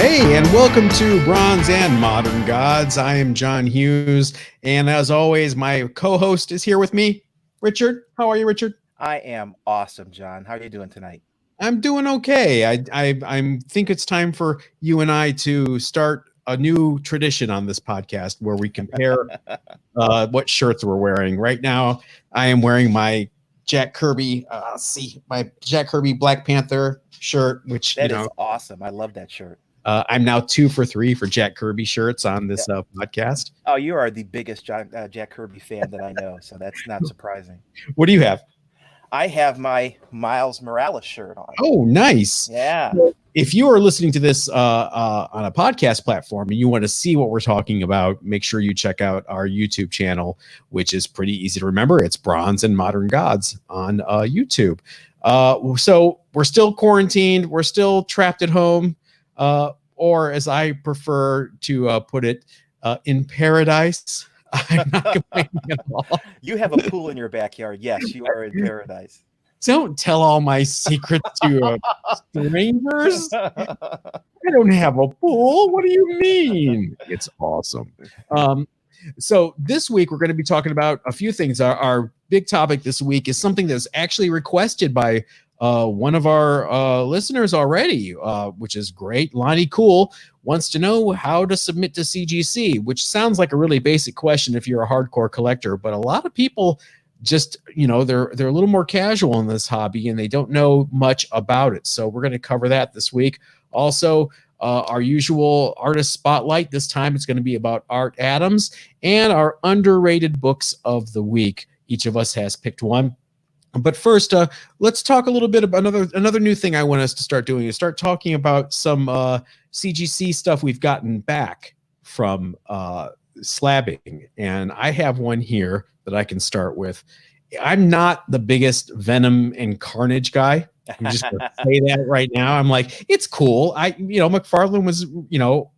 Hey, and welcome to Bronze and Modern Gods. I am John Hughes, and as always, my co-host is here with me, Richard. How are you, Richard? I am awesome, John. How are you doing tonight? I'm doing okay. I think it's time for you and I to start a new tradition on this podcast where we compare what shirts we're wearing. Right now, I am wearing my Jack Kirby. My Jack Kirby Black Panther shirt, which That is awesome. I love that shirt. I'm now 2 for 3 for Jack Kirby shirts on Yeah. this podcast. Oh, you are the biggest Jack Kirby fan that I know, so that's not surprising. What do you have? I have my Miles Morales shirt on. Oh, nice. Yeah. If you are listening to this on a podcast platform and you want to see what we're talking about, make sure you check out our YouTube channel, which is pretty easy to remember. It's Bronze and Modern Gods on YouTube. So we're still quarantined. We're still trapped at home. Or as I prefer to put it, in paradise. I'm not complaining at all. You have a pool in your backyard. Yes, you are in paradise. Don't tell all my secrets to strangers. I don't have a pool. What do you mean? It's awesome. So this week we're going to be talking about a few things. Our big topic this week is something that's actually requested by one of our listeners already, which is great. Lonnie Cool wants to know how to submit to CGC, which sounds like a really basic question if you're a hardcore collector, but a lot of people just, they're a little more casual in this hobby and they don't know much about it. So we're going to cover that this week. Also, our usual artist spotlight. This time it's going to be about Art Adams and our underrated books of the week. Each of us has picked one. But first, let's talk a little bit about another new thing I want us to start doing is start talking about some CGC stuff we've gotten back from slabbing. And I have one here that I can start with. I'm not the biggest Venom and Carnage guy. I'm just going to say that right now. I'm like, it's cool. McFarlane was,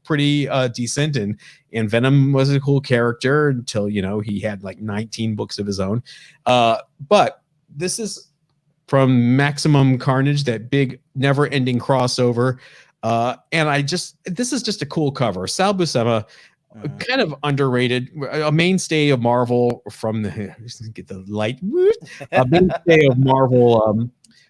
pretty decent, and Venom was a cool character until, he had like 19 books of his own. But this is from Maximum Carnage, that big never-ending crossover. And this is just a cool cover. Sal Buscema, kind of underrated, a mainstay of Marvel from get the light, a mainstay of Marvel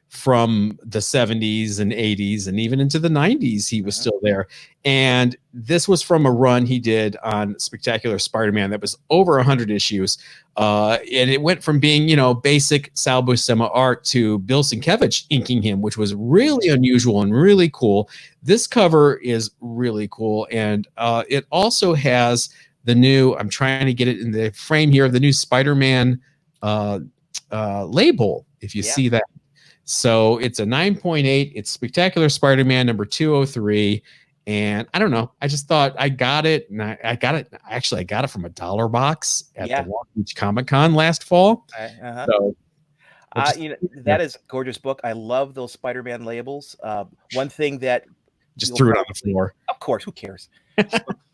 from the 70s and 80s and even into the 90s. He was still there. And this was from a run he did on Spectacular Spider-Man that was over 100 issues. And it went from being, basic Sal Buscema art to Bill Sienkiewicz inking him, which was really unusual and really cool. This cover is really cool. And it also has the new, I'm trying to get it in the frame here, the new Spider-Man label, if you see that. So it's a 9.8. It's Spectacular Spider-Man number 203. And I don't know. I just thought I got it. And I got it. Actually, I got it from a dollar box at the Long Beach Comic-Con last fall. So that is a gorgeous book. I love those Spider-Man labels. One thing that just threw it on the floor. Of course, who cares?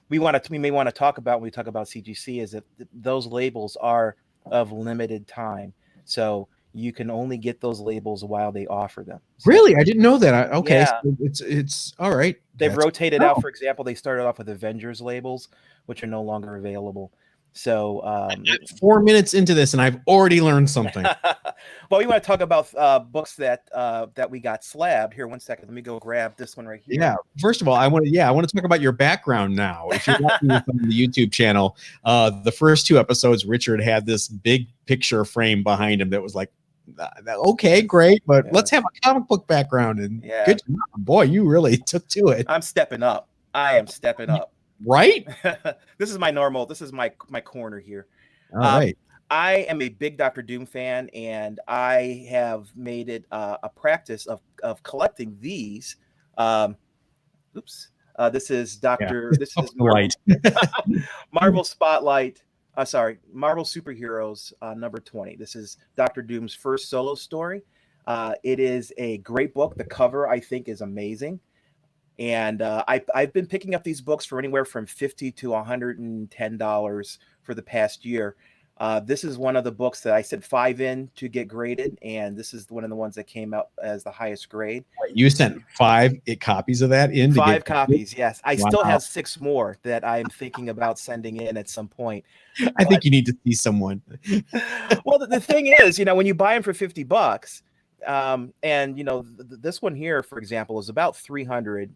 we may want to talk about when we talk about CGC is that those labels are of limited time. So you can only get those labels while they offer them. So, really? I didn't know that. Okay. So it's all right. They've rotated out. For example, they started off with Avengers labels, which are no longer available. So 4 minutes into this, and I've already learned something. Well, we want to talk about books that we got slabbed. Here, 1 second. Let me go grab this one right here. Yeah. First of all, I want to talk about your background now. If you're watching this on the YouTube channel, the first 2 episodes, Richard had this big picture frame behind him that was like, okay, great, but let's have a comic book background. And good job. Boy, you really took to it. I'm stepping up. I am stepping up. Right? This is my normal. This is my corner here. All right. I am a big Dr. Doom fan, and I have made it a practice of collecting these. This is This is Marvel Spotlight. Marvel Superheroes number 20. This is Dr. Doom's first solo story. It is a great book. The cover, I think, is amazing. And I've been picking up these books for anywhere from $50 to $110 for the past year. This is one of the books that I said 5 in to get graded, and this is one of the ones that came out as the highest grade. You sent 5 copies of that in to 5 get copies, yes. I Wow. still have 6 more that I'm thinking about sending in at some point. I think you need to see someone. Well, the thing is, when you buy them for $50, and this one here, for example, is about 300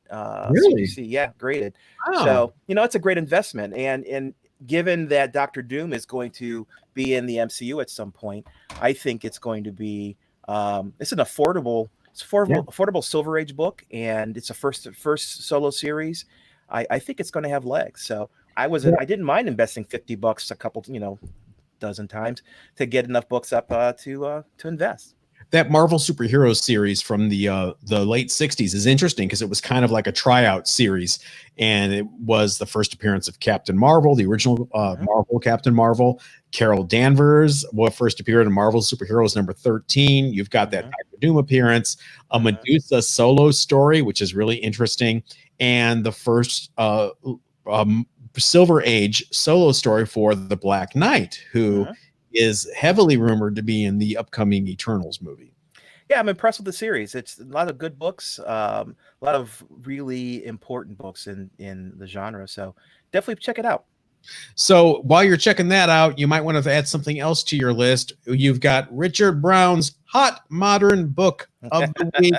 Really? CGC, yeah, graded. Wow. So it's a great investment, and given that Doctor Doom is going to be in the MCU at some point, I think it's going to be it's an affordable Silver Age book, and it's a first solo series. I think it's going to have legs. So I didn't mind investing $50 a couple, dozen times to get enough books up to invest. That Marvel superheroes series from the late 60s is interesting because it was kind of like a tryout series, and it was the first appearance of Captain Marvel, the original Marvel Captain Marvel. Carol Danvers first appeared in Marvel Superheroes number 13. You've got that Doctor Doom appearance, a Medusa solo story, which is really interesting, and the first Silver Age solo story for the Black Knight, who is heavily rumored to be in the upcoming Eternals movie. Yeah, I'm impressed with the series. It's a lot of good books, a lot of really important books in the genre. So definitely check it out. So while you're checking that out, you might want to add something else to your list. You've got Richard Brown's Hot Modern Book of the Week.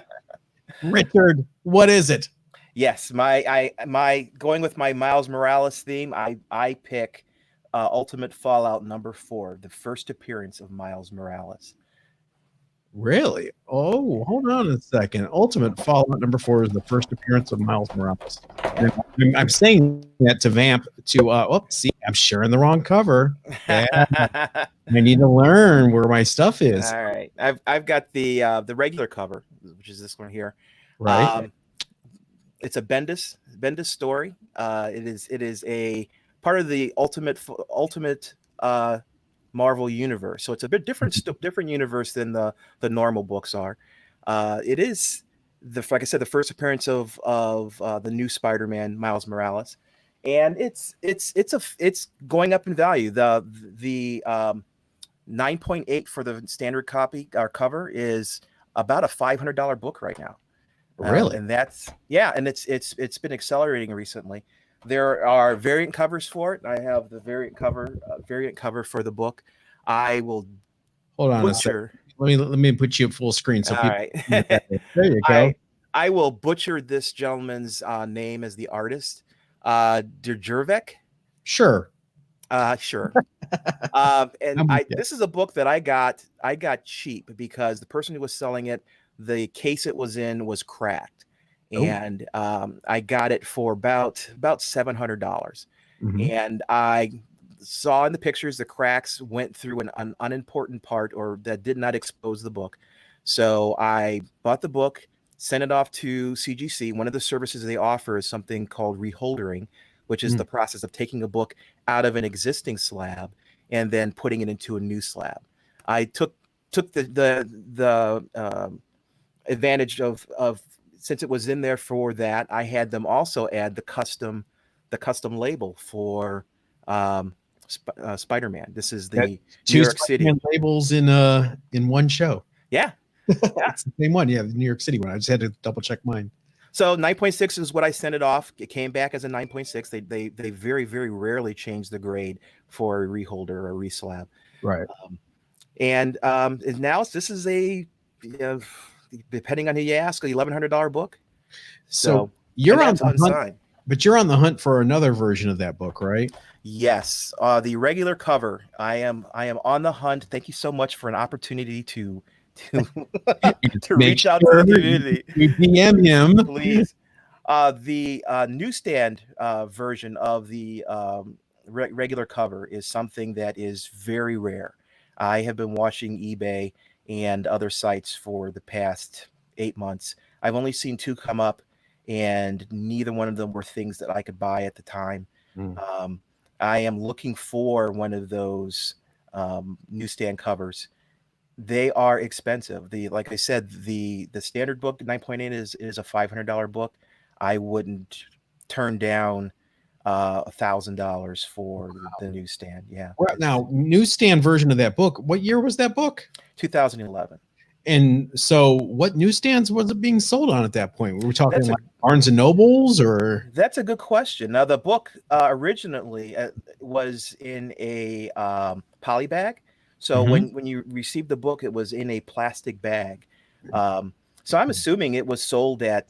Richard, what is it? Yes, my going with my Miles Morales theme, I pick Ultimate Fallout number 4, the first appearance of Miles Morales. Really? Oh, hold on a second. Ultimate Fallout number 4 is the first appearance of Miles Morales. Yeah. I'm saying that to Vamp to see, I'm sharing the wrong cover. Yeah. I need to learn where my stuff is. All right. I've got the regular cover, which is this one here. Right. It's a Bendis story. It is a part of the ultimate Marvel universe. So it's a bit different universe than the normal books are. It is like I said, the first appearance of the new Spider-Man, Miles Morales, and it's going up in value. The 9.8 for the standard copy or cover is about a $500 book right now. Really? And that's and it's been accelerating recently. There are variant covers for it. I have the variant cover for the book. I will hold on butcher. Let me put you at full screen so all people. Right. There you go. I will butcher this gentleman's name as the artist. Djurvek. Sure. Sure. This is a book that I got cheap because the person who was selling it, the case it was in was cracked, and I got it for about $700. And I saw in the pictures the cracks went through an unimportant part, or that did not expose the book. So I bought the book, sent it off to CGC. One of the services they offer is something called reholdering, which is the process of taking a book out of an existing slab and then putting it into a new slab. I took the advantage of since it was in there for that, I had them also add the custom label for Spider-Man. This is the New York City labels in one show. Yeah. It's the same one. Yeah, the New York City one. I just had to double check mine. So 9.6 is what I sent it off. It came back as a 9.6. They very, very rarely change the grade for a reholder or a reslab. Right. And now this is a, depending on who you ask, $1,100 book. So you're on the hunt, but you're on the hunt for another version of that book, right? Yes. The regular cover. I am on the hunt. Thank you so much for an opportunity to reach out to the community. You DM him, please. The newsstand version of the regular cover is something that is very rare. I have been watching eBay and other sites for the past 8 months. I've only seen 2 come up, and neither one of them were things that I could buy at the time. I am looking for one of those newsstand covers. They are expensive. Like I said, the standard book 9.8 is a $500 book. I wouldn't turn down $1,000 for the newsstand. Yeah. Well, now, newsstand version of that book. What year was that book? 2011. And so, what newsstands was it being sold on at that point? Were we talking like Barnes and Nobles, or? That's a good question. Now, the book originally was in a poly bag. So when you received the book, it was in a plastic bag. So I'm assuming it was sold at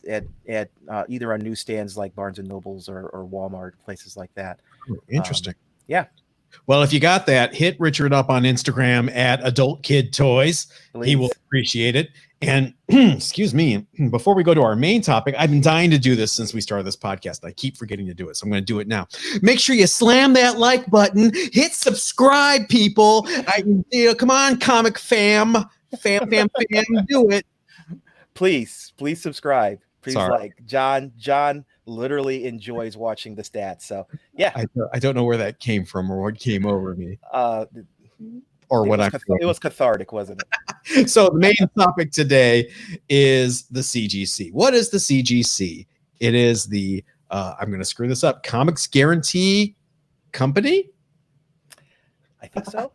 either on newsstands like Barnes and Nobles or Walmart, places like that. Interesting. Yeah. Well, if you got that, hit Richard up on Instagram at Adult Kid Toys. Please. He will appreciate it. And excuse me, before we go to our main topic, I've been dying to do this since we started this podcast. I keep forgetting to do it, so I'm going to do it now. Make sure you slam that like button, hit subscribe, people. Come on, comic fam, do it. Please subscribe. Please like. John literally enjoys watching the stats. So yeah, I don't know where that came from or what came over me. Or what it was cathartic, wasn't it? So the main topic today is the CGC. What is the CGC? It is the I'm going to screw this up. Comics Guarantee Company. I think so.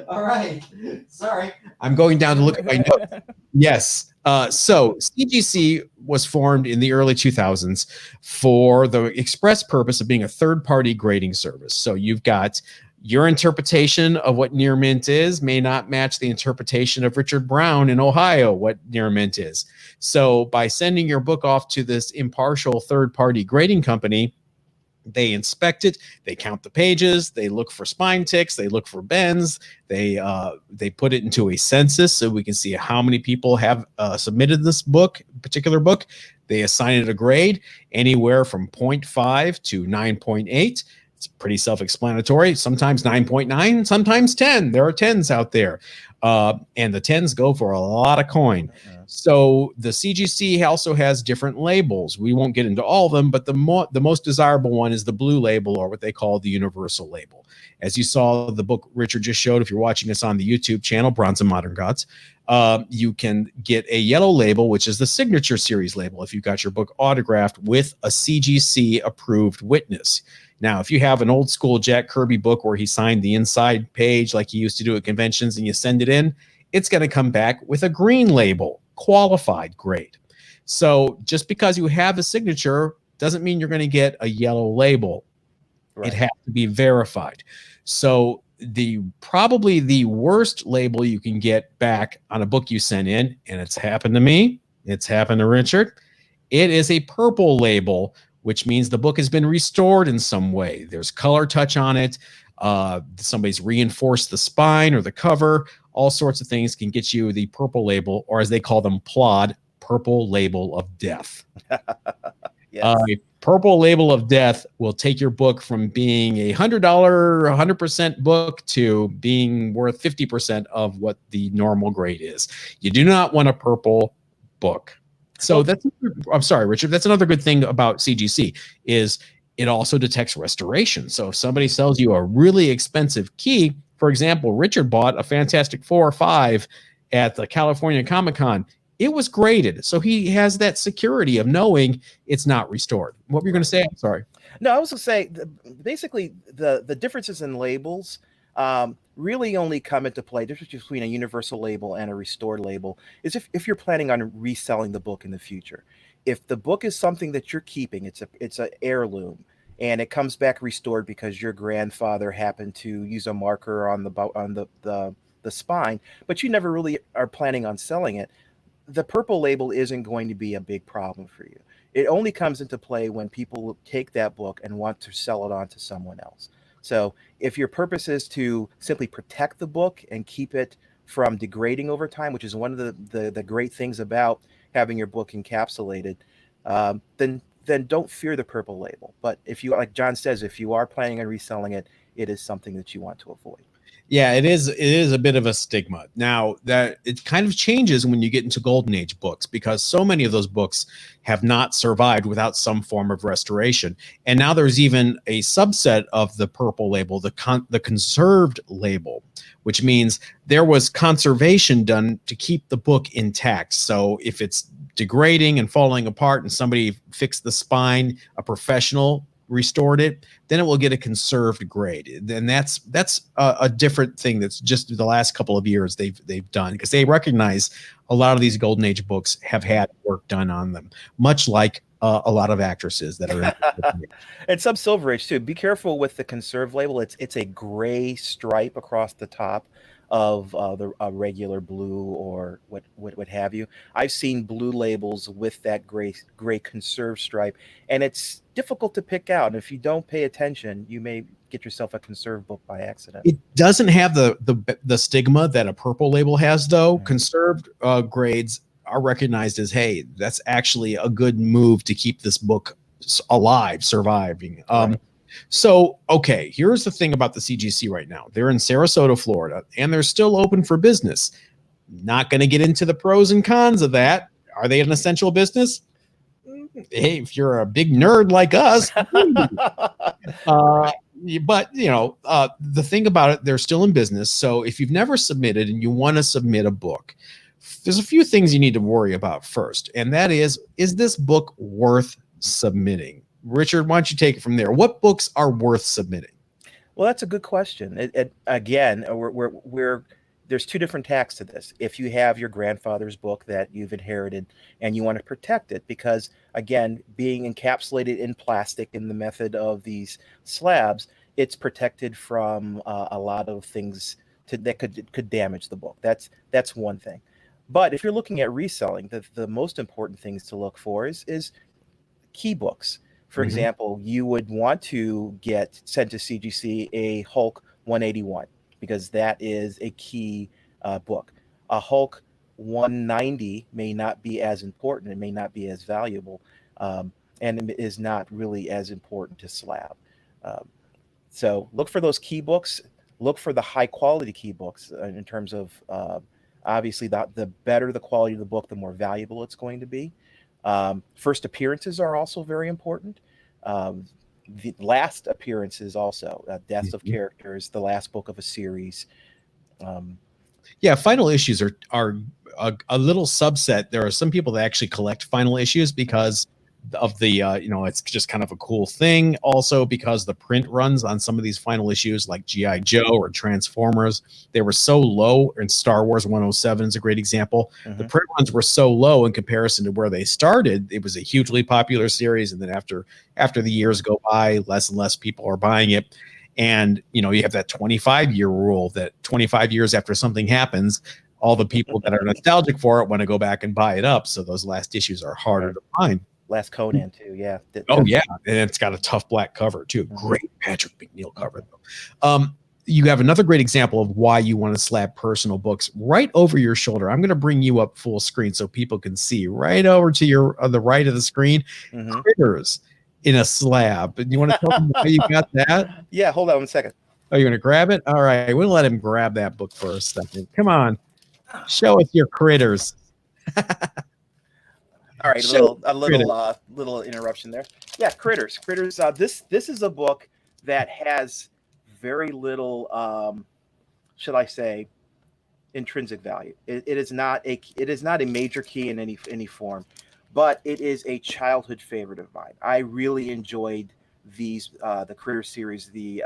All right. Sorry. I'm going down to look at my notes. Yes. So CGC was formed in the early 2000s for the express purpose of being a third-party grading service. So you've got your interpretation of what near mint is may not match the interpretation of Richard Brown in Ohio, what near mint is. So by sending your book off to this impartial third-party grading company, they inspect it, they count the pages, they look for spine ticks, they look for bends, they put it into a census so we can see how many people have submitted this particular book. They assign it a grade anywhere from 0.5 to 9.8. It's pretty self-explanatory. Sometimes 9.9, sometimes 10. There are 10s out there. And the 10s go for a lot of coin. So the CGC also has different labels. We won't get into all of them, but the most desirable one is the blue label, or what they call the universal label. As you saw the book Richard just showed, if you're watching us on the YouTube channel, Bronze and Modern Gods, you can get a yellow label, which is the signature series label, if you've got your book autographed with a CGC approved witness. Now, if you have an old school Jack Kirby book where he signed the inside page like he used to do at conventions and you send it in, it's going to come back with a green label, qualified grade. So just because you have a signature doesn't mean you're going to get a yellow label. Right. It has to be verified. So probably the worst label you can get back on a book you sent in, and it's happened to me, it's happened to Richard, it is a purple label, which means the book has been restored in some way. There's color touch on it. Somebody's reinforced the spine or the cover. All sorts of things can get you the purple label, or as they call them, PLOD, purple label of death. Yes. A purple label of death will take your book from being a $100, 100% book to being worth 50% of what the normal grade is. You do not want a purple book. So I'm sorry, Richard, that's another good thing about CGC is it also detects restoration. So if somebody sells you a really expensive key, for example, Richard bought a Fantastic Four or 5 at the California Comic-Con. It was graded. So he has that security of knowing it's not restored. What were you going to say? I'm sorry. No, I was going to say, basically, the differences in labels really only come into play. The difference between a universal label and a restored label is if you're planning on reselling the book in the future. If the book is something that you're keeping, it's an heirloom, and it comes back restored because your grandfather happened to use a marker on the spine, but you never really are planning on selling it, the purple label isn't going to be a big problem for you. It only comes into play when people take that book and want to sell it on to someone else. So if your purpose is to simply protect the book and keep it from degrading over time, which is one of the great things about having your book encapsulated, then don't fear the purple label. But if you, like John says, if you are planning on reselling it, it is something that you want to avoid. Yeah, it is a bit of a stigma. Now, that it kind of changes when you get into Golden Age books, because so many of those books have not survived without some form of restoration. And now there's even a subset of the purple label, the conserved label, which means there was conservation done to keep the book intact. So if it's degrading and falling apart and somebody fixed the spine, a professional restored it, then it will get a conserved grade. And that's a different thing. That's just the last couple of years they've done, because they recognize a lot of these golden age books have had work done on them, much like a lot of actresses that are in and some Silver Age too. Be careful with the conserve label. It's a gray stripe across the top of the regular blue or what have you. I've seen blue labels with that gray conserve stripe, and it's difficult to pick out. And if you don't pay attention, you may get yourself a conserve book by accident. It doesn't have the stigma that a purple label has, though. Conserved grades are recognized as, hey, that's actually a good move to keep this book alive, surviving. Right. So, okay, here's the thing about the CGC right now. They're in Sarasota, Florida, and they're still open for business. Not going to get into the pros and cons of that. Are they an essential business? Hey, if you're a big nerd like us, but the thing about it, they're still in business. So if you've never submitted and you want to submit a book, there's a few things you need to worry about first. And that is this book worth submitting? Richard, why don't you take it from there? What books are worth submitting? Well, that's a good question. Again, there's two different tacks to this. If you have your grandfather's book that you've inherited and you want to protect it, because again, being encapsulated in plastic in the method of these slabs, it's protected from a lot of things that could damage the book. That's one thing. But if you're looking at reselling, the most important things to look for is key books. For example, you would want to get sent to CGC a Hulk 181, because that is a key book. A Hulk 190 may not be as important, it may not be as valuable, and it is not really as important to slab. So look for those key books. Look for the high quality key books in terms of obviously the better the quality of the book, the more valuable it's going to be. First appearances are also very important. The last appearances also, deaths of characters, the last book of a series. Yeah, final issues are a little subset. There are some people that actually collect final issues because of the it's just kind of a cool thing. Also because the print runs on some of these final issues, like G.I. Joe or Transformers, they were so low. And Star Wars 107 is a great example. The print runs were so low in comparison to where they started. It was a hugely popular series, and then after the years go by, less and less people are buying it. And you have that 25-year rule, that 25 years after something happens, all the people that are nostalgic for it want to go back and buy it up. So those last issues are harder to find. Last Conan too, yeah. Oh yeah, and it's got a tough black cover too. Great Patrick McNeil cover though. You have another great example of why you want to slab personal books right over your shoulder. I'm going to bring you up full screen so people can see right over to your the right of the screen. Critters in a slab. And you want to tell them how you got that? Yeah, hold on 1 second. Oh, you're going to grab it? All right, we'll let him grab that book for a second. Come on, show us your Critters. All right, a little interruption there. Yeah, Critters. This is a book that has very little, should I say, intrinsic value. It is not a major key in any form, but it is a childhood favorite of mine. I really enjoyed these the Critters series, the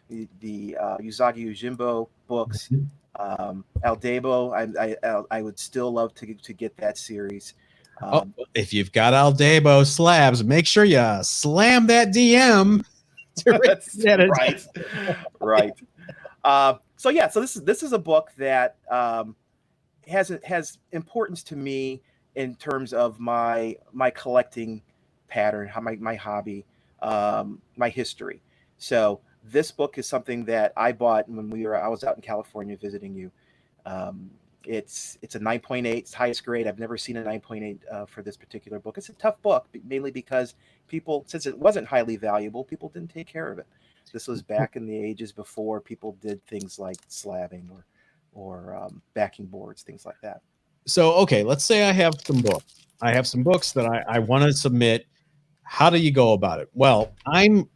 Usagi Yojimbo books, Aldebo. I would still love to get that series. If you've got Aldebo slabs, make sure you slam that DM. Right. So this is a book that has importance to me in terms of my collecting pattern, my hobby, my history. So this book is something that I bought when I was out in California visiting you. It's a 9.8. It's highest grade. I've never seen a 9.8 for this particular book. It's a tough book, mainly because people, since it wasn't highly valuable, people didn't take care of it. This was back in the ages before people did things like slabbing or backing boards, things like that. So, okay, let's say I have some books. I have some books that I want to submit. How do you go about it? Well, I'm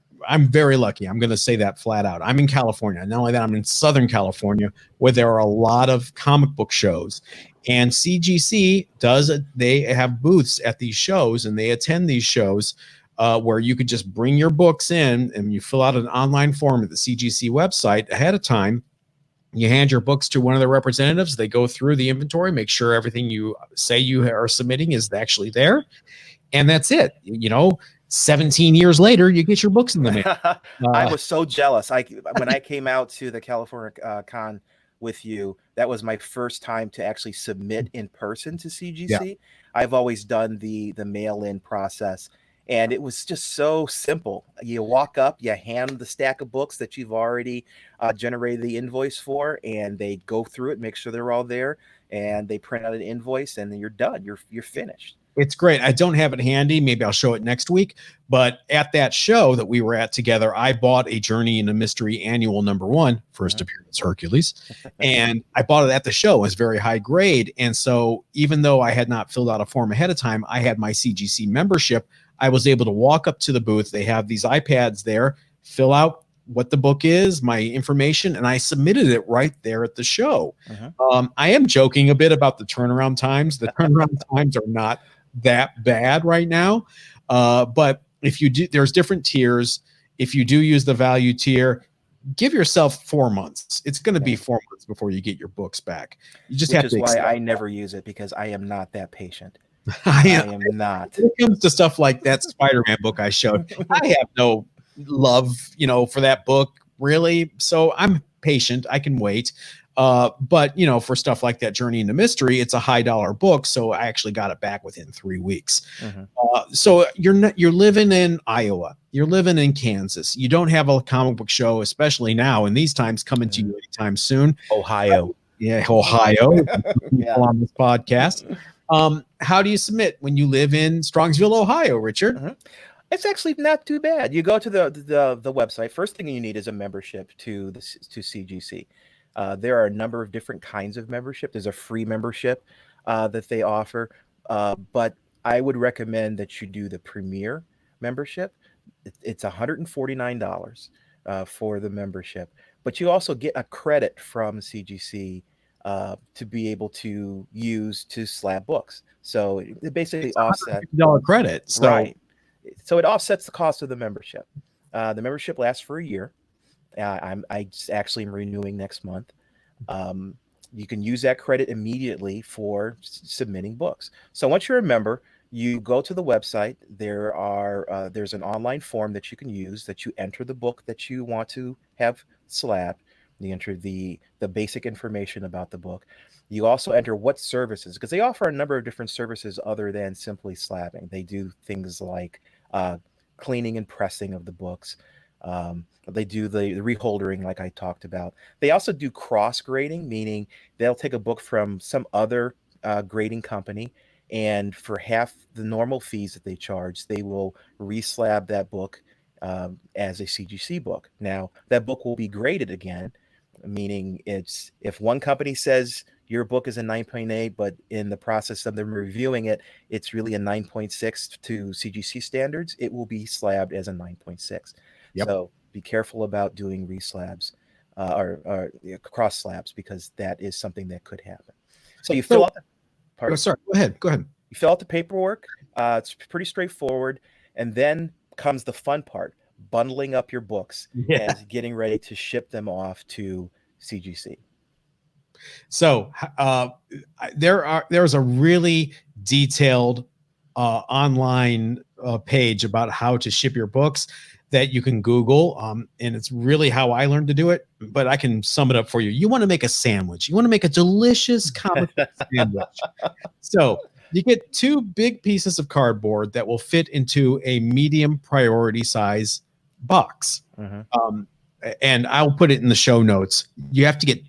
very lucky. I'm going to say that flat out. I'm in California. Not only that, I'm in Southern California, where there are a lot of comic book shows. And CGC they have booths at these shows, and they attend these shows where you could just bring your books in and you fill out an online form at the CGC website ahead of time. You hand your books to one of the representatives. They go through the inventory, make sure everything you say you are submitting is actually there. And that's it. 17 years later, you get your books in the mail. I was so jealous. When I came out to the California con with you, that was my first time to actually submit in person to CGC. Yeah. I've always done the mail-in process, and it was just so simple. You walk up, you hand the stack of books that you've already generated the invoice for, and they go through it, make sure they're all there, and they print out an invoice, and then you're done. You're finished. It's great. I don't have it handy. Maybe I'll show it next week. But at that show that we were at together, I bought a Journey into Mystery Annual #1, first appearance Hercules. And I bought it at the show. It was very high grade. And so even though I had not filled out a form ahead of time, I had my CGC membership. I was able to walk up to the booth. They have these iPads there, fill out what the book is, my information, and I submitted it right there at the show. I am joking a bit about the turnaround times. The turnaround times are not that bad right now. But if you do, there's different tiers. If you do use the value tier, give yourself 4 months. It's going to be 4 months before you get your books back. You just have to. Which is why I never use it, because I am not that patient. I am not. When it comes to stuff like that Spider-Man book I showed, I have no love, for that book, really. So I'm patient. I can wait. But for stuff like that Journey into Mystery, it's a high dollar book, so I actually got it back within 3 weeks. So you're living in Iowa, you're living in Kansas, you don't have a comic book show, especially now in these times, coming to you anytime soon. Ohio. Ohio. On this podcast. How do you submit when you live in Strongsville, Ohio, Richard? It's actually not too bad. You go to the website. First thing you need is a membership to CGC. There are a number of different kinds of membership. There's a free membership that they offer, but I would recommend that you do the Premier membership. It's $149 for the membership, but you also get a credit from CGC to be able to use to slab books. So it basically offsets $150 credit. So. Right. So it offsets the cost of the membership. The membership lasts for a year. I actually am renewing next month. You can use that credit immediately for submitting books. So once you're a member, you go to the website. There's an online form that you can use, that you enter the book that you want to have slabbed. You enter the basic information about the book. You also enter what services, because they offer a number of different services other than simply slabbing. They do things like cleaning and pressing of the books. They do the reholdering, like I talked about. They also do cross grading, meaning they'll take a book from some other grading company, and for half the normal fees that they charge, they will reslab that book as a CGC book. Now, that book will be graded again, meaning if one company says your book is a 9.8, but in the process of them reviewing it, it's really a 9.6 to CGC standards, it will be slabbed as a 9.6. Yep. So be careful about doing reslabs or cross slabs, because that is something that could happen. So you fill out Go ahead. You fill out the paperwork. It's pretty straightforward. And then comes the fun part, bundling up your books and getting ready to ship them off to CGC. So there's a really detailed online page about how to ship your books that you can Google, and it's really how I learned to do it, but I can sum it up for you. You want to make a sandwich. You want to make a delicious comic book sandwich. So you get 2 big pieces of cardboard that will fit into a medium priority size box. And I'll put it in the show notes. You have to get,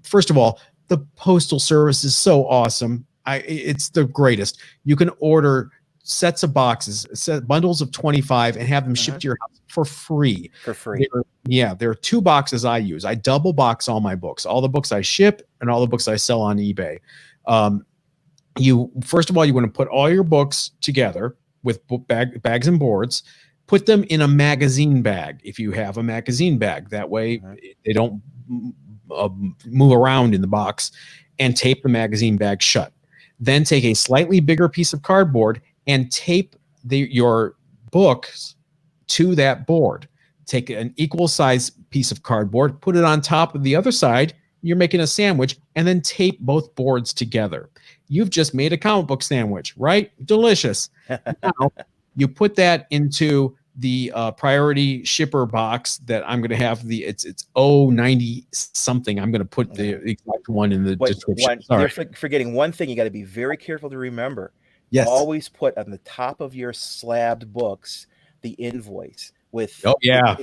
first of all, the postal service is so awesome. It's the greatest. You can order sets of boxes, bundles of 25, and have them shipped to your house for free. There are 2 boxes I use. I double box all my books, all the books I ship and all the books I sell on eBay. First of all, you want to put all your books together with bags and boards. Put them in a magazine bag if you have a magazine bag. That way they don't move around in the box, and tape the magazine bag shut. Then take a slightly bigger piece of cardboard and tape your books to that board. Take an equal size piece of cardboard, put it on top of the other side. You're making a sandwich, and then tape both boards together. You've just made a comic book sandwich, right? Delicious. Now you put that into the priority shipper box that I'm going to have. It's 090 something. I'm going to put the exact one in the description. You're forgetting one thing. You got to be very careful to remember. Yes. Always put on the top of your slabbed books the invoice with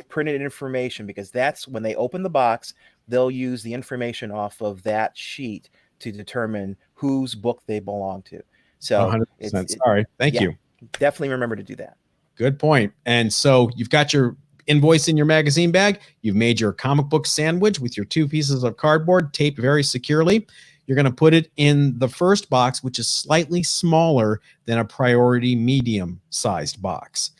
printed information, because that's when they open the box, they'll use the information off of that sheet to determine whose book they belong to. So 100%. Sorry. Thank you. Definitely remember to do that. Good point. And so you've got your invoice in your magazine bag. You've made your comic book sandwich with your 2 pieces of cardboard taped very securely. You're going to put it in the first box, which is slightly smaller than a priority medium sized box.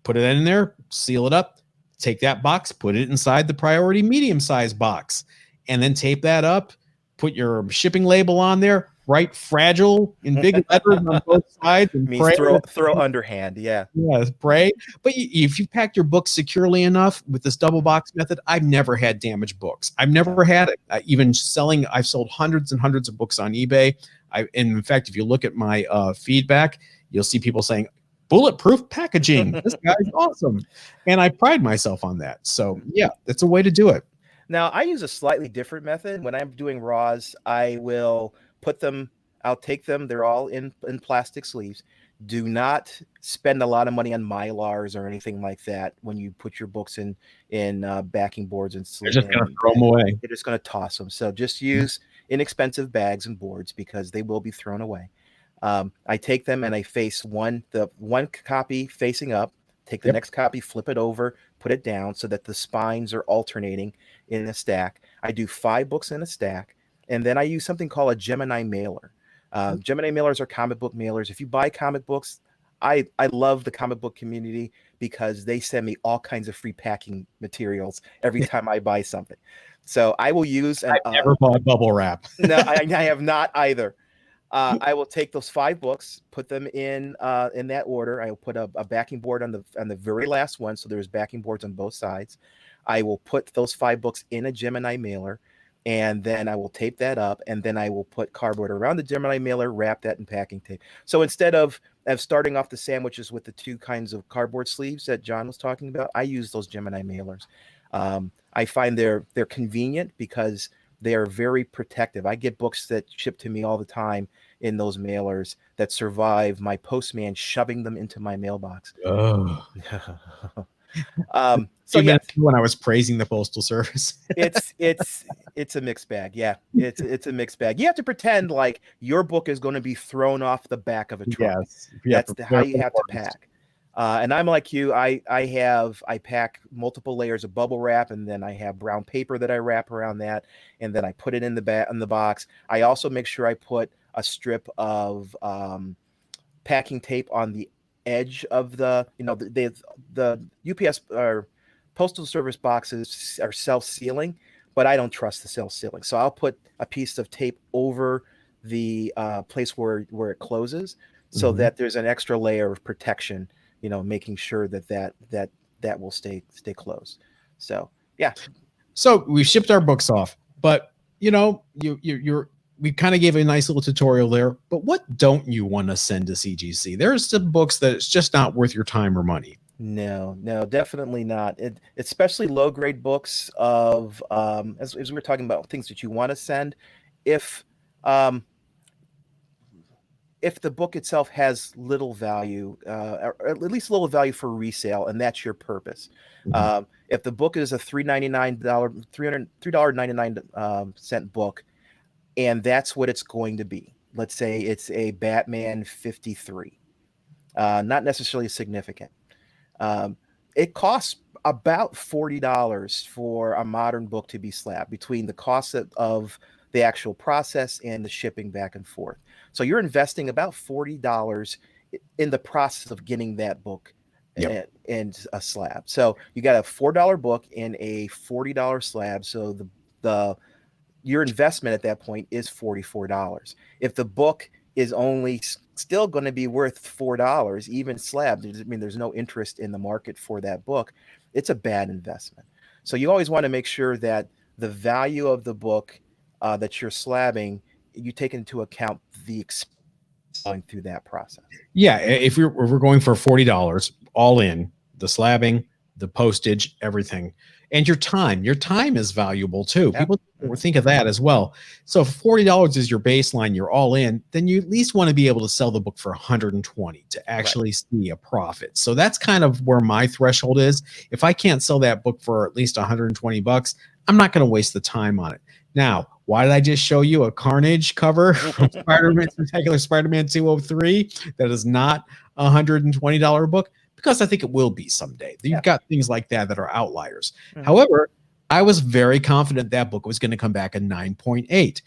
Put it in there, seal it up, take that box, put it inside the priority medium sized box, and then tape that up, put your shipping label on there, write fragile in big letters on both sides, and pray. Throw underhand. Yeah, pray. But if you pack your books securely enough with this double box method, I've never had damaged books. I've never had it. I've sold hundreds and hundreds of books on eBay. And in fact, if you look at my feedback, you'll see people saying, bulletproof packaging. This guy's awesome. And I pride myself on that. So yeah, that's a way to do it. Now I use a slightly different method. When I'm doing raws, I will I'll take them. They're all in plastic sleeves. Do not spend a lot of money on Mylars or anything like that when you put your books in backing boards and sleeves. They're just going to throw them away. You're just going to toss them. So just use inexpensive bags and boards, because they will be thrown away. I take them and I face the one copy facing up, take the next copy, flip it over, put it down so that the spines are alternating in a stack. I do 5 books in a stack, and then I use something called a Gemini mailer. Gemini mailers are comic book mailers. If you buy comic books, I love the comic book community because they send me all kinds of free packing materials every time I buy something. So I will use. I've never bought bubble wrap. No, I have not either. I will take those 5 books, put them in that order. I will put a backing board on the very last one, so there's backing boards on both sides. I will put those 5 books in a Gemini mailer, and then I will tape that up, and then I will put cardboard around the Gemini mailer, wrap that in packing tape. So instead of starting off the sandwiches with the 2 kinds of cardboard sleeves that John was talking about, I use those Gemini mailers. I find they're convenient because they are very protective. I get books that ship to me all the time in those mailers that survive my postman shoving them into my mailbox. Oh. So yeah, when I was praising the Postal Service, it's a mixed bag. Yeah, it's a mixed bag. You have to pretend like your book is going to be thrown off the back of a truck. Yes, that's how you have to pack. And I'm like you. I pack multiple layers of bubble wrap, and then I have brown paper that I wrap around that, and then I put it in the box. I also make sure I put a strip of packing tape on the edge of the UPS or Postal Service boxes are self-sealing, but I don't trust the self-sealing. So I'll put a piece of tape over the place where it closes, so that there's an extra layer of protection, making sure that will stay closed. So yeah. So we shipped our books off, but we kind of gave a nice little tutorial there, but what don't you want to send to CGC? There's some books that it's just not worth your time or money. No, definitely not. Especially low grade books of, as we were talking about, things that you want to send. If the book itself has little value, or at least little value for resale, and that's your purpose. If the book is a $3.99 book, and that's what it's going to be. Let's say it's a Batman 53, not necessarily significant. It costs about $40 for a modern book to be slabbed, between the cost of the actual process and the shipping back and forth. So you're investing about $40 in the process of getting that book and a slab. So you got a $4 book and a $40 slab. So your investment at that point is $44. If the book is only still going to be worth $4, even slab. I mean, there's no interest in the market for that book. It's a bad investment. So you always want to make sure that the value of the book that you're slabbing, you take into account the expense going through that process. Yeah, if we're going for $40 all in, the slabbing, the postage, everything, and your time. Your time is valuable too. Yeah. People think of that as well. So if $40 is your baseline, you're all in, then you at least want to be able to sell the book for 120 to actually see a profit. So that's kind of where my threshold is. If I can't sell that book for at least 120 bucks, I'm not going to waste the time on it. Now, why did I just show you a Carnage cover from Spider-Man, Spectacular Spider-Man 203 that is not a $120 book? Because I think it will be someday. You've got things like that that are outliers. However, I was very confident that book was going to come back a 9.8.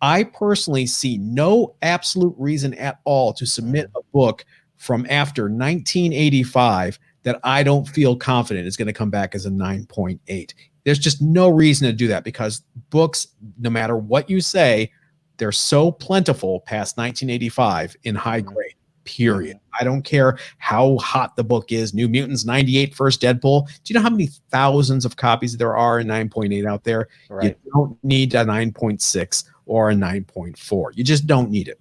I personally see no absolute reason at all to submit a book from after 1985 that I don't feel confident is going to come back as a 9.8. There's just no reason to do that, because books, no matter what you say, they're so plentiful past 1985 in high grade, period. I don't care how hot the book is. New Mutants 98, First Deadpool. Do you know how many thousands of copies there are in 9.8 out there? You don't need a 9.6 or a 9.4. You just don't need it.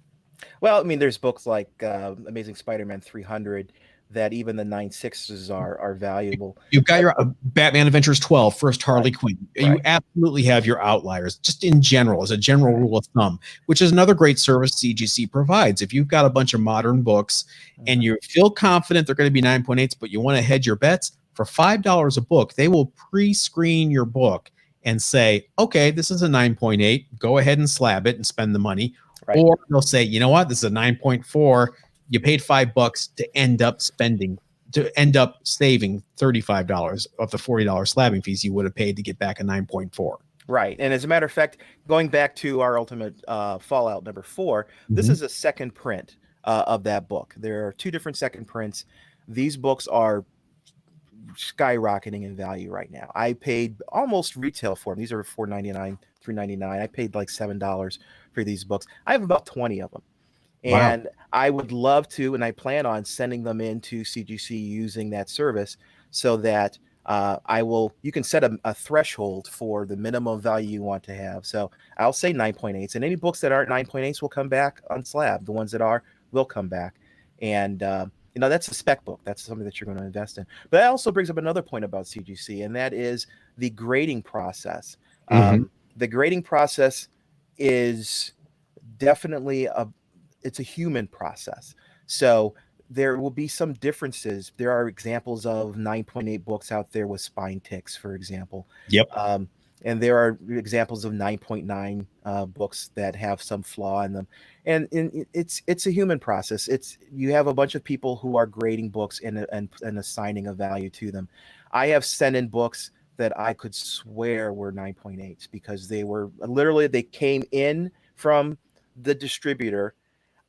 Well, I mean, there's books like Amazing Spider-Man 300 that even the 9.6s are valuable. You've got your Batman Adventures 12, First Harley Quinn. You absolutely have your outliers, just in general, as a general rule of thumb, which is another great service CGC provides. If you've got a bunch of modern books and you feel confident they're going to be 9.8s, but you want to hedge your bets, for $5 a book, they will pre-screen your book and say, okay, this is a 9.8. Go ahead and slab it and spend the money. Or they'll say, you know what, this is a 9.4. You paid $5 to end up saving $35 of the $40 slabbing fees you would have paid to get back a 9.4. Right. And as a matter of fact, going back to our Ultimate Fallout number 4, this is a second print of that book. There are 2 different second prints. These books are skyrocketing in value right now. I paid almost retail for them. These are $4.99, $3.99. I paid like $7 for these books. I have about 20 of them. And I would love to, and I plan on sending them into CGC using that service, so that you can set a threshold for the minimum value you want to have. So I'll say 9.8s, and any books that aren't 9.8s will come back on slab. The ones that are will come back. And, that's a spec book. That's something that you're going to invest in. But that also brings up another point about CGC, and that is the grading process. The grading process is definitely it's a human process. So there will be some differences. There are examples of 9.8 books out there with spine ticks, for example. And there are examples of 9.9 books that have some flaw in them. And it's a human process. You have a bunch of people who are grading books and assigning a value to them. I have sent in books that I could swear were 9.8s because they came in from the distributor.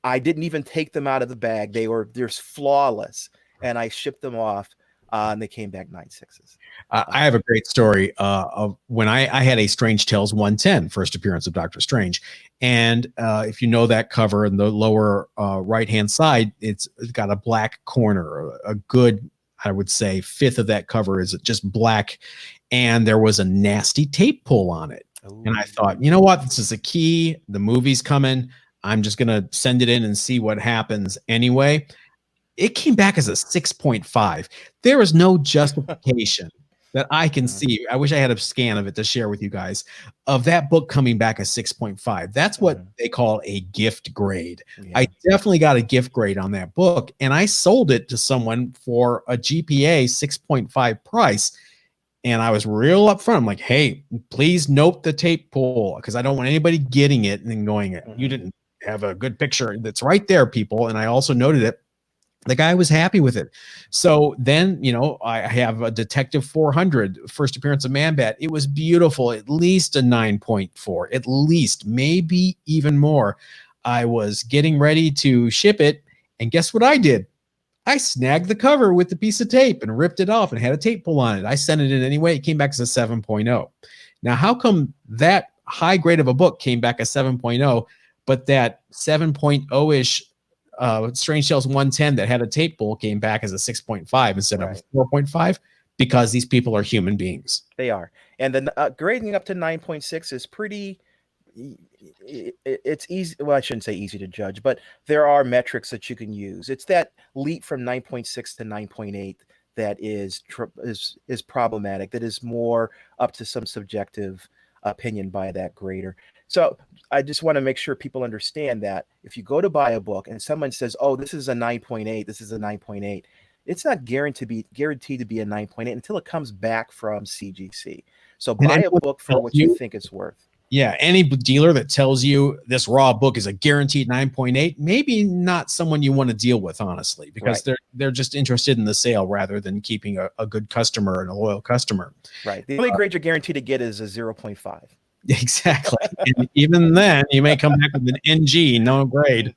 I didn't even take them out of the bag. They're flawless, and I shipped them off, and they came back 9.6s. I have a great story of when I had a Strange Tales 110, first appearance of Doctor Strange, and if you know that cover in the lower right-hand side, it's got a black corner. A good, I would say, fifth of that cover is just black, and there was a nasty tape pull on it. Ooh. And I thought, you know what, this is a key. The movie's coming. I'm just going to send it in and see what happens anyway. It came back as a 6.5. There is no justification that I can see. I wish I had a scan of it to share with you guys of that book coming back as 6.5. That's what they call a gift grade. I definitely got a gift grade on that book, and I sold it to someone for a GPA 6.5 price. And I was real upfront. I'm like, hey, please note the tape pull, because I don't want anybody getting it and then going, you didn't have a good picture. That's right there, people. And I also noted it. The guy was happy with it. So then, I have a Detective 400, first appearance of Man-Bat. It was beautiful, at least a 9.4, at least, maybe even more. I was getting ready to ship it, and guess what I did? I snagged the cover with the piece of tape and ripped it off and had a tape pull on it. I sent it in anyway. It came back as a 7.0. Now, how come that high grade of a book came back as 7.0, but that 7.0-ish Strange Tales 110 that had a tape bowl came back as a 6.5 instead of a 4.5 because these people are human beings. They are. And then grading up to 9.6 is pretty, it's easy. Well, I shouldn't say easy to judge, but there are metrics that you can use. It's that leap from 9.6 to 9.8 that is problematic, that is more up to some subjective opinion by that grader. So I just want to make sure people understand that if you go to buy a book and someone says, oh, this is a 9.8, this is a 9.8, it's not guaranteed to be a 9.8 until it comes back from CGC. So buy a book for what you think it's worth. Yeah, any dealer that tells you this raw book is a guaranteed 9.8, maybe not someone you want to deal with, honestly, because they're just interested in the sale rather than keeping a good customer and a loyal customer. Right. The only grade you're guaranteed to get is a 0.5. Exactly. And even then, you may come back with an NG, no grade.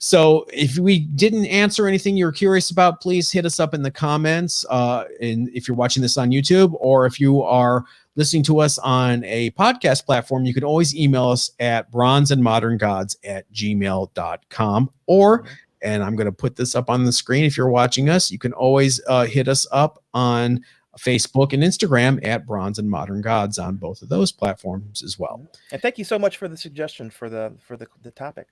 So if we didn't answer anything you're curious about, please hit us up in the comments. And if you're watching this on YouTube, or if you are listening to us on a podcast platform, you can always email us at bronzeandmoderngods@gmail.com. Or, and I'm going to put this up on the screen if you're watching us, you can always hit us up on Facebook and Instagram at Bronze and Modern Gods on both of those platforms as well. And thank you so much for the suggestion for the topic.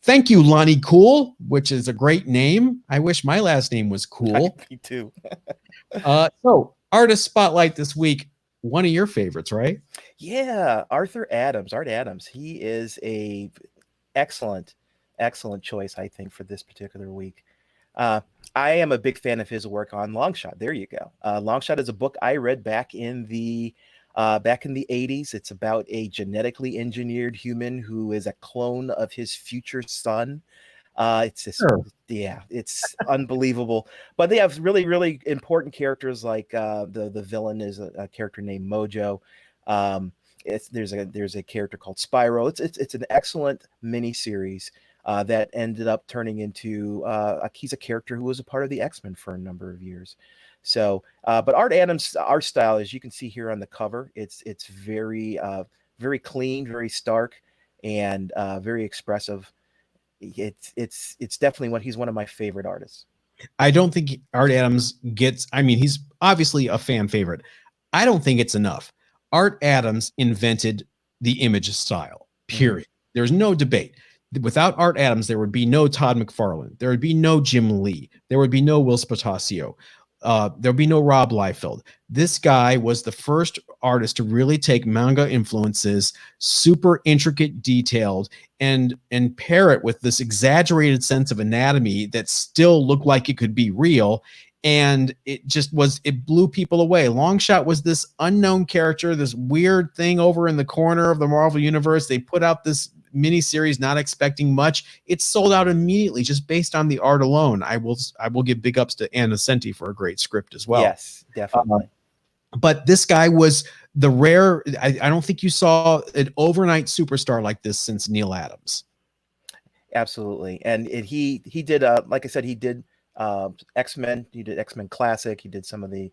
Thank you, Lonnie Cool, which is a great name. I wish my last name was Cool. Me too. So, artist spotlight this week. One of your favorites, right? Yeah, Art Adams. He is a excellent choice, I think, for this particular week. I am a big fan of his work on Longshot. There you go. Longshot is a book I read back in the 80s. It's about a genetically engineered human who is a clone of his future son. It's just, it's unbelievable. But they have really, really important characters like the villain is a character named Mojo. There's a character called Spyro. It's an excellent miniseries that ended up turning into he's a character who was a part of the X-Men for a number of years. So, but Art Adams' art style, as you can see here on the cover, it's very very clean, very stark, and very expressive. It's definitely he's one of my favorite artists. I don't think Art Adams gets, I mean, he's obviously a fan favorite. I don't think it's enough. Art Adams invented the image style, period. There's no debate. Without Art Adams, there would be no Todd McFarlane. There would be no Jim Lee. There would be no Will Spatasio. There'll be no Rob Liefeld. This guy was the first artist to really take manga influences, super intricate, detailed, and pair it with this exaggerated sense of anatomy that still looked like it could be real. And it blew people away. Longshot was this unknown character, this weird thing over in the corner of the Marvel Universe. They put out this miniseries not expecting much. It sold out immediately just based on the art alone. I will give big ups to Anna Senti for a great script as well. Yes, definitely. But this guy was the rare, I don't think you saw an overnight superstar like this since Neil Adams. Absolutely. And he did like I said, he did X-Men. He did X-Men Classic. He did some of the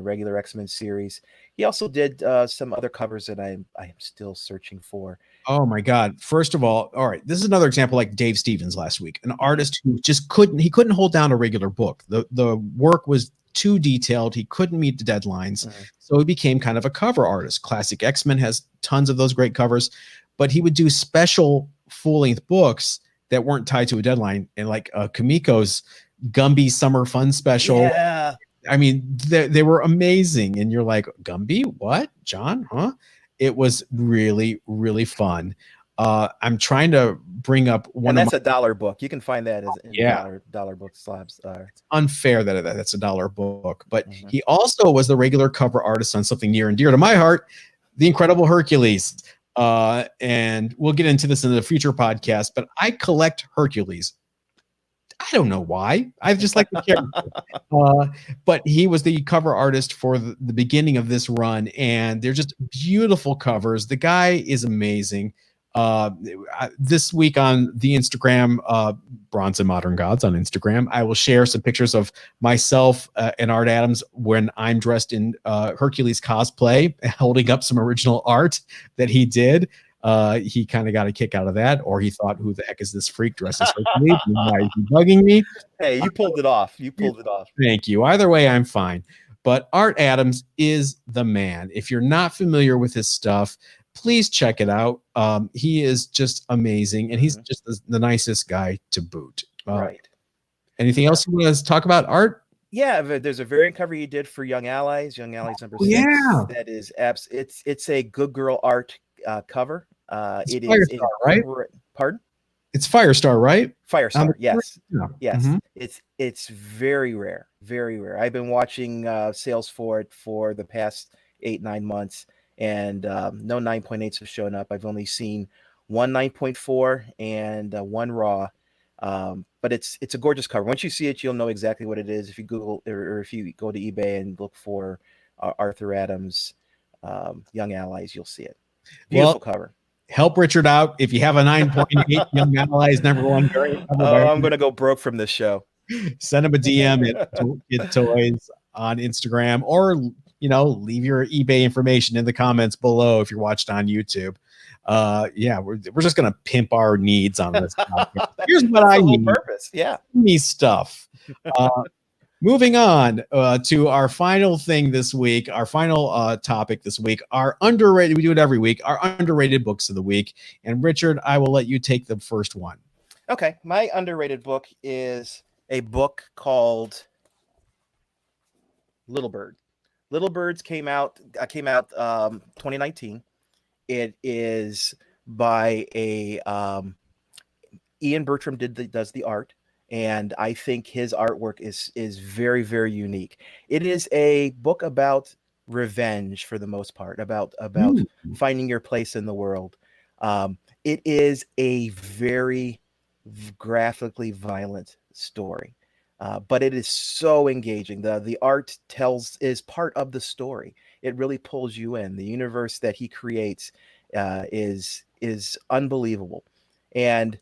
regular X-Men series. He also did some other covers that I am still searching for. Oh my God. First of all right, this is another example like Dave Stevens last week, an artist who just couldn't hold down a regular book. The work was too detailed. He couldn't meet the deadlines. So he became kind of a cover artist. Classic X-Men has tons of those great covers, but he would do special full-length books that weren't tied to a deadline. And like Kamiko's Gumby Summer Fun Special. Yeah. I mean, they were amazing. And you're like, Gumby? What? John? Huh? It was really, really fun. I'm trying to bring up one. And that's a $1 book. You can find that as dollar book slabs. It's unfair that that's a $1 book, but he also was the regular cover artist on something near and dear to my heart, The Incredible Hercules. And we'll get into this in a future podcast, but I collect Hercules. I don't know why. I just like the character. But he was the cover artist for the beginning of this run, and they're just beautiful covers. The guy is amazing. This week on the Instagram, Bronze and Modern Gods on Instagram, I will share some pictures of myself and Art Adams when I'm dressed in Hercules cosplay, holding up some original art that he did. He kind of got a kick out of that, or he thought, who the heck is this freak dressed as Hercules? Why is he bugging me? Hey, you pulled it off. You pulled it off. Thank you. Either way, I'm fine. But Art Adams is the man. If you're not familiar with his stuff, please check it out. He is just amazing, and he's just the nicest guy to boot. Right. Anything else you want to talk about, Art? Yeah, there's a variant cover he did for Young Allies number 6. Yeah, that is it's a good girl art cover. It's it Firestar, is right? Pardon? It's Firestar, right? Firestar, yes. Yeah. Yes. Mhm. It's very rare, very rare. I've been watching sales for it for the past 8-9 months, and no 9.8s have shown up. I've only seen one 9.4 and one raw. But it's a gorgeous cover. Once you see it, you'll know exactly what it is. If you Google or if you go to eBay and look for Arthur Adams Young Allies, you'll see it. Beautiful cover. Help Richard out. If you have a 9.8 Young Allies #1 variant cover, I'm going to go broke from this show. Send him a DM at Get Toys on Instagram, or leave your eBay information in the comments below if you're watching on YouTube. Yeah, we're just gonna pimp our needs on this topic. Here's what I need. Purpose. Yeah. Me stuff. Moving on to our final thing this week, our final topic this week, our underrated, we do it every week, our underrated books of the week. And Richard, I will let you take the first one. Okay. My underrated book is a book called Little Bird. Little Birds came out 2019. It is by a Ian Bertram does the art, and I think his artwork is very, very unique. It is a book about revenge for the most part, about finding your place in the world. It is a very graphically violent story. But it is so engaging. The art is part of the story. It really pulls you in. The universe that he creates is unbelievable. And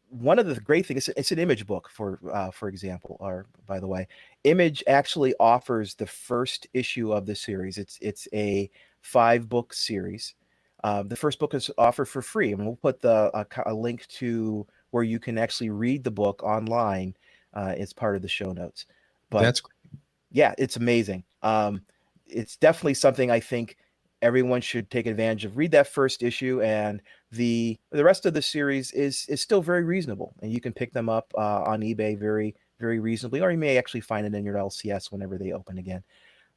one of the great things, it's an Image book, for example, or by the way, Image actually offers the first issue of the series. It's a 5-book series. The first book is offered for free, and we'll put a link to where you can actually read the book online. It's part of the show notes. But that's great. Yeah, it's amazing. It's definitely something I think everyone should take advantage of. Read that first issue, and the rest of the series is still very reasonable, and you can pick them up on eBay very, very reasonably, or you may actually find it in your LCS whenever they open again.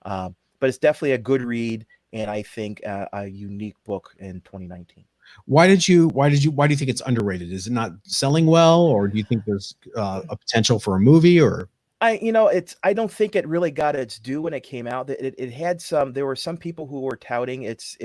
But it's definitely a good read, and I think a unique book in 2019. Why do you think it's underrated? Is it not selling well, or do you think there's a potential for a movie? Or I don't think it really got its due when it came out. It had there were some people who were touting its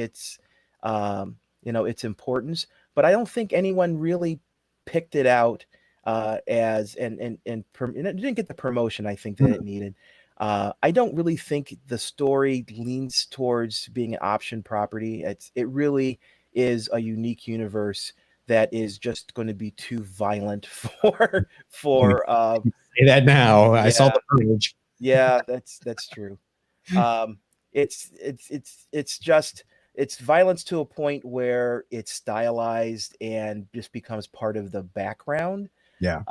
importance, but I don't think anyone really picked it out as and it didn't get the promotion I think that it needed. I don't really think the story leans towards being an option property. It really is a unique universe that is just going to be too violent for say that now. Yeah. I saw the purge. Yeah, that's true. It's violence to a point where it's stylized and just becomes part of the background. Yeah.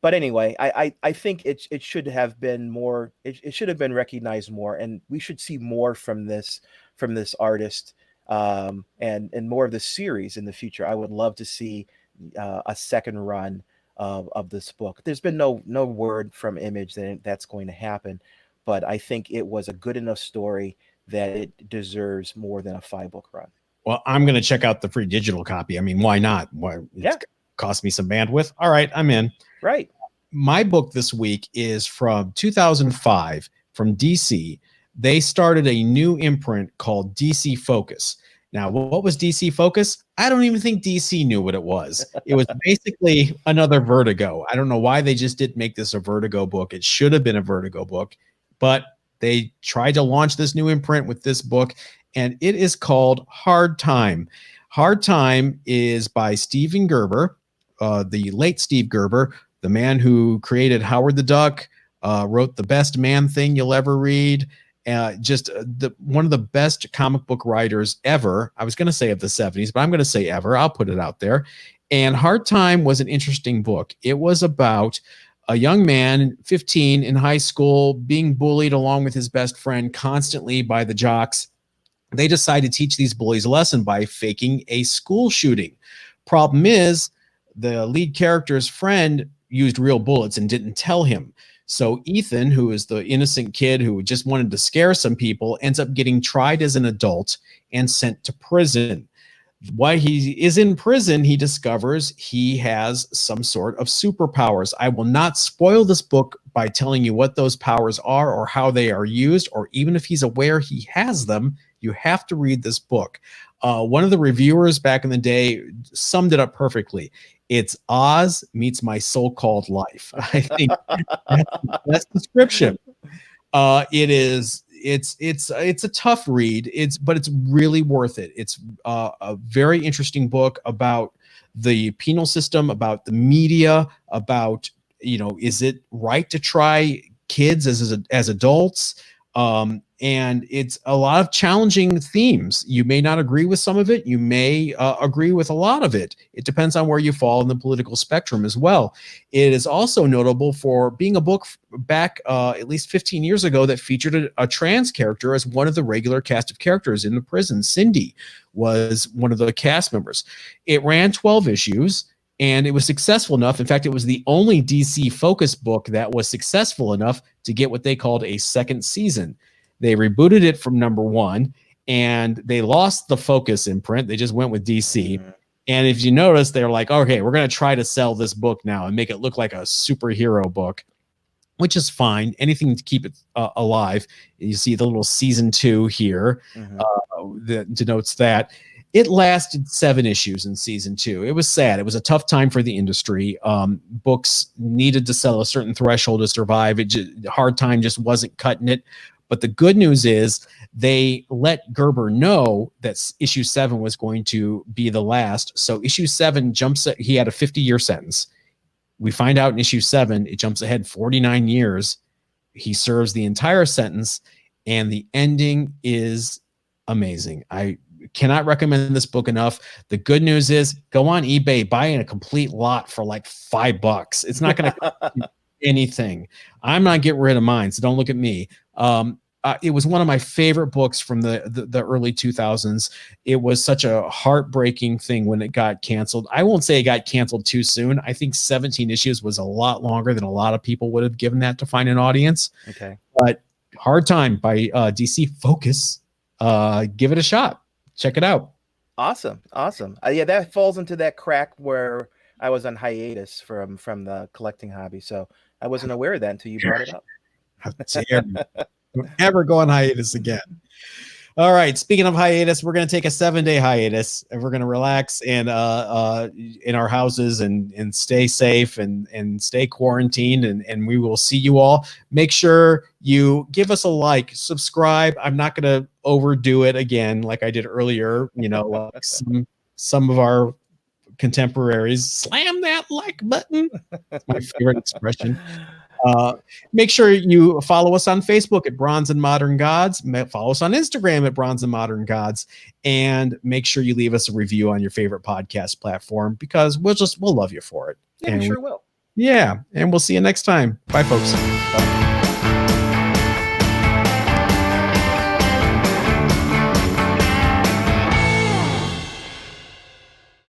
But anyway, I think it should have been more. It should have been recognized more, and we should see more from this artist. And more of the series in the future. I would love to see a second run of this book. There's been no word from Image that that's going to happen, but I think it was a good enough story that it deserves more than a 5-book run. Well, I'm going to check out the free digital copy. I mean, why not? It's cost me some bandwidth. All right, I'm in. Right. My book this week is from 2005 from DC. They started a new imprint called DC Focus. Now, what was DC Focus? I don't even think DC knew what it was. It was basically another Vertigo. I don't know why they just didn't make this a Vertigo book. It should have been a Vertigo book, but they tried to launch this new imprint with this book, and it is called Hard Time. Hard Time is by Steven Gerber, the late Steve Gerber, the man who created Howard the Duck, wrote The Best Man Thing You'll Ever Read, just one of the best comic book writers ever. I was going to say of the 70s, but I'm going to say ever. I'll put it out there. And Hard Time was an interesting book. It was about a young man, 15, in high school, being bullied along with his best friend constantly by the jocks. They decide to teach these bullies a lesson by faking a school shooting. Problem is, the lead character's friend used real bullets and didn't tell him. So Ethan, who is the innocent kid who just wanted to scare some people, ends up getting tried as an adult and sent to prison. While he is in prison, he discovers he has some sort of superpowers. I will not spoil this book by telling you what those powers are or how they are used, or even if he's aware he has them. You have to read this book. One of the reviewers back in the day summed it up perfectly. It's Oz meets my so-called life. I think that's the best description. It's a tough read. But it's really worth it. It's a very interesting book about the penal system, about the media, about, is it right to try kids as adults? And it's a lot of challenging themes. You may not agree with some of it. You may agree with a lot of it. It depends on where you fall in the political spectrum as well. It is also notable for being a book back at least 15 years ago that featured a trans character as one of the regular cast of characters in the prison. Cindy was one of the cast members. It ran 12 issues. And it was successful enough. In fact, it was the only DC Focus book that was successful enough to get what they called a second season. They rebooted it from #1, and they lost the Focus imprint. They just went with DC. And if you notice, they're like, okay, we're going to try to sell this book now and make it look like a superhero book, which is fine. Anything to keep it alive. You see the little season 2 here that denotes that. It lasted 7 issues in season 2. It was sad. It was a tough time for the industry. Books needed to sell a certain threshold to survive. Hard Time just wasn't cutting it. But the good news is they let Gerber know that issue 7 was going to be the last. So issue 7 he had a 50-year sentence. We find out in issue 7, it jumps ahead 49 years. He serves the entire sentence, and the ending is amazing. I cannot recommend this book enough. The good news is go on eBay, buy a complete lot for like $5. It's not going to cost you anything. I'm not getting rid of mine, so don't look at me. It was one of my favorite books from the early 2000s. It was such a heartbreaking thing when it got canceled. I won't say it got canceled too soon. I think 17 issues was a lot longer than a lot of people would have given that to find an audience. Okay. But Hard Time by DC Focus. Give it a shot. Check it out. Awesome. Yeah, that falls into that crack where I was on hiatus from the collecting hobby. So I wasn't aware of that until you brought it up. Don't ever go on hiatus again. All right. Speaking of hiatus, we're going to take a 7-day hiatus, and we're going to relax and in our houses and stay safe and stay quarantined. And we will see you all. Make sure you give us a like, subscribe. I'm not going to overdo it again like I did earlier. Like some of our contemporaries, slam that like button. That's my favorite expression. Make sure you follow us on Facebook at Bronze and Modern Gods. Follow us on Instagram at Bronze and Modern Gods, and make sure you leave us a review on your favorite podcast platform, because we'll love you for it. Yeah, we sure will. Yeah, and we'll see you next time. Bye, folks. Bye.